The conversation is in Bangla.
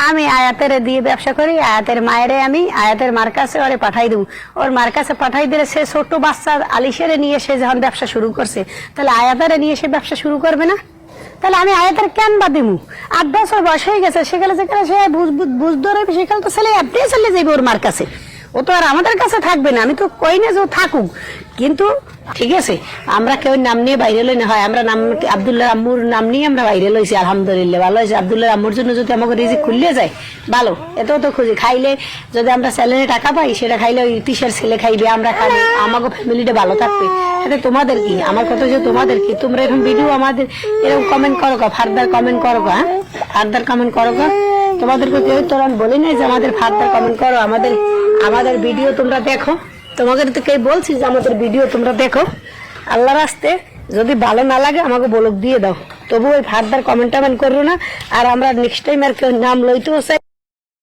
আমি আয়াতের দিয়ে ব্যবসা করি, আয়াতের মায়েরে আমি আয়াতের মার কাছে ওরে পাঠাই দেবো, ওর মার কাছে পাঠাই দিলে সে ছোট্ট বাচ্চা আলিশেরে নিয়ে সে যখন ব্যবসা শুরু করছে, তাহলে আয়াতের নিয়ে সে ব্যবসা শুরু করবে না? তাহলে আমি আয়াতের কেন বা দিমু? 8 বছর বয়স হয়ে গেছে, সেখানে যেখানে সে বুঝ ধরে সেখানে তো ছেলে আপনি চলে যাইবে ওর মার কাছে, ও তো আর আমাদের কাছে থাকবে না। আমি তো কই না যে ও থাকুক, কিন্তু ঠিক আছে আমরা কেউ নাম নিয়ে বাইরে লই না হয়, আমরা নাম আব্দুল্লাহ আম্মুর নাম নিয়ে আমরা বাইরে লইছি, আলহামদুলিল্লাহ ভালো হয়েছে। আব্দুল্লাহ আম্মুর জন্য যদি আমাকে রিজিক খুললে যায় ভালো, এটাও তো খুঁজি। খাইলে যদি আমরা স্যালারি টাকা পাই, সেটা খাইলে ওই তিসার ছেলে খাইবে, আমরা খাই, আমাকে ফ্যামিলিটা ভালো থাকবে। এটা তোমাদের কি, আমার কথা যে তোমাদের কি, তোমরা এরকম ভিডিও আমাদের এরকম কমেন্ট করো গা, ফার্দার কমেন্ট করো গা, হ্যাঁ ফার্দার কমেন্ট করো গা। তোমাদেরকে কেউ তো আমি বলি নাই যে আমাদের ফার্দার কমেন্ট করো, আমাদের ভিডিও তোমরা দেখো। তোমাদের তো কেউ বলছি যে আমাদের ভিডিও তোমরা দেখো, আল্লাহর রাস্তে যদি ভালো না লাগে আমাকে বলক দিয়ে দাও, তবু ওই ফার্দার কমেন্ট টমেন্ট করো না। আর আমরা নেক্সট টাইম আর কেউ নাম লইতেও চাই